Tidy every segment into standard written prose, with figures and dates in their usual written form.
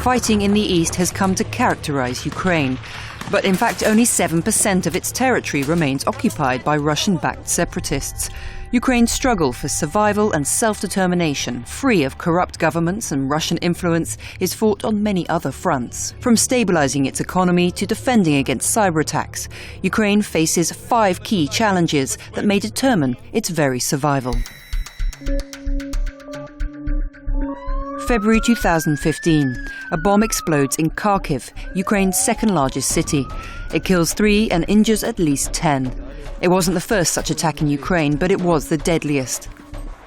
Fighting in the east has come to characterize Ukraine. But in fact, only 7% of its territory remains occupied by Russian-backed separatists. Ukraine's struggle for survival and self-determination, free of corrupt governments and Russian influence, is fought on many other fronts. From stabilizing its economy to defending against cyber attacks, Ukraine faces 5 key challenges that may determine its very survival. February 2015. A bomb explodes in Kharkiv, Ukraine's second-largest city. It kills 3 and injures at least 10. It wasn't the first such attack in Ukraine, but it was the deadliest.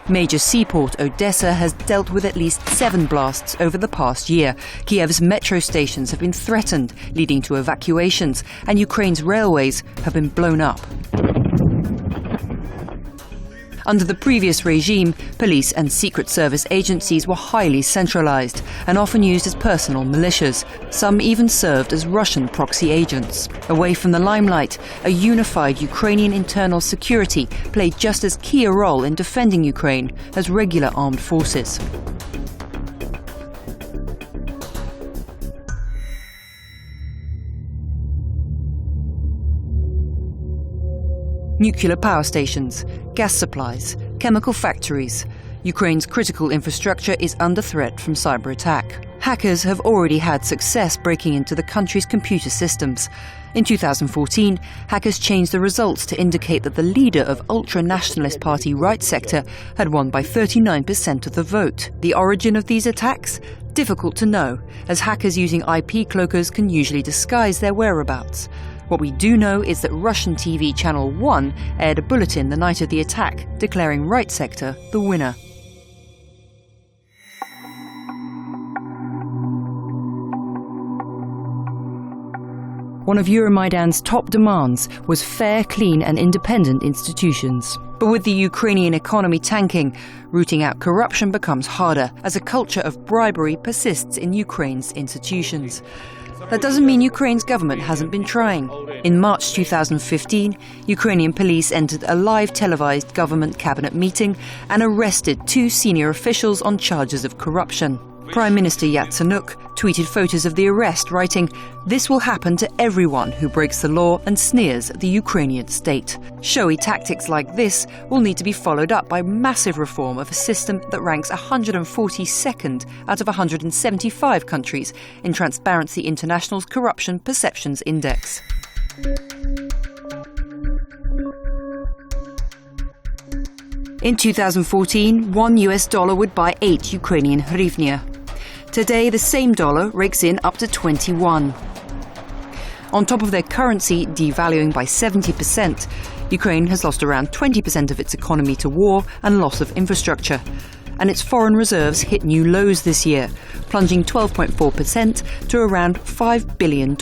Major seaport Odessa has dealt with at least 7 blasts over the past year. Kiev's metro stations have been threatened, leading to evacuations, and Ukraine's railways have been blown up. Under the previous regime, police and secret service agencies were highly centralized and often used as personal militias. Some even served as Russian proxy agents. Away from the limelight, a unified Ukrainian internal security played just as key a role in defending Ukraine as regular armed forces. Nuclear power stations, gas supplies, chemical factories. Ukraine's critical infrastructure is under threat from cyber attack. Hackers have already had success breaking into the country's computer systems. In 2014, hackers changed the results to indicate that the leader of ultra-nationalist party Right Sector had won by 39% of the vote. The origin of these attacks? Difficult to know, as hackers using IP cloakers can usually disguise their whereabouts. What we do know is that Russian TV Channel 1 aired a bulletin the night of the attack, declaring Right Sector the winner. One of Euromaidan's top demands was fair, clean and independent institutions. But with the Ukrainian economy tanking, rooting out corruption becomes harder as a culture of bribery persists in Ukraine's institutions. That doesn't mean Ukraine's government hasn't been trying. In March 2015, Ukrainian police entered a live televised government cabinet meeting and arrested 2 senior officials on charges of corruption. Prime Minister Yatsenuk tweeted photos of the arrest, writing, "This will happen to everyone who breaks the law and sneers at the Ukrainian state." Showy tactics like this will need to be followed up by massive reform of a system that ranks 142nd out of 175 countries in Transparency International's Corruption Perceptions Index. In 2014, $1 would buy 8 Ukrainian hryvnia. Today, the same dollar rakes in up to 21. On top of their currency devaluing by 70%, Ukraine has lost around 20% of its economy to war and loss of infrastructure. And its foreign reserves hit new lows this year, plunging 12.4% to around $5 billion.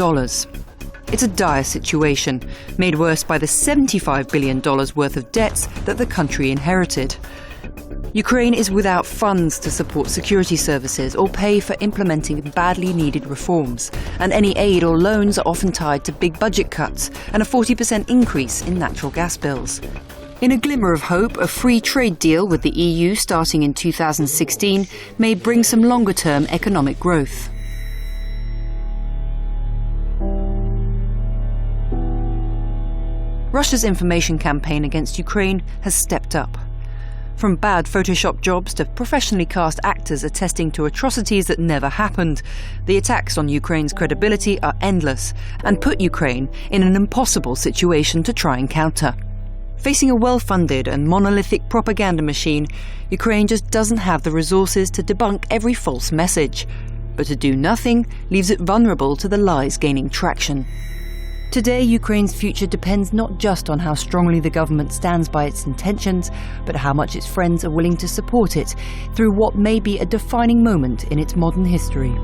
It's a dire situation, made worse by the $75 billion worth of debts that the country inherited. Ukraine is without funds to support security services or pay for implementing badly needed reforms, and any aid or loans are often tied to big budget cuts and a 40% increase in natural gas bills. In a glimmer of hope, a free trade deal with the EU starting in 2016 may bring some longer-term economic growth. Russia's information campaign against Ukraine has stepped up. From bad Photoshop jobs to professionally cast actors attesting to atrocities that never happened, the attacks on Ukraine's credibility are endless and put Ukraine in an impossible situation to try and counter. Facing a well-funded and monolithic propaganda machine, Ukraine just doesn't have the resources to debunk every false message. But to do nothing leaves it vulnerable to the lies gaining traction. Today, Ukraine's future depends not just on how strongly the government stands by its intentions, but how much its friends are willing to support it through what may be a defining moment in its modern history.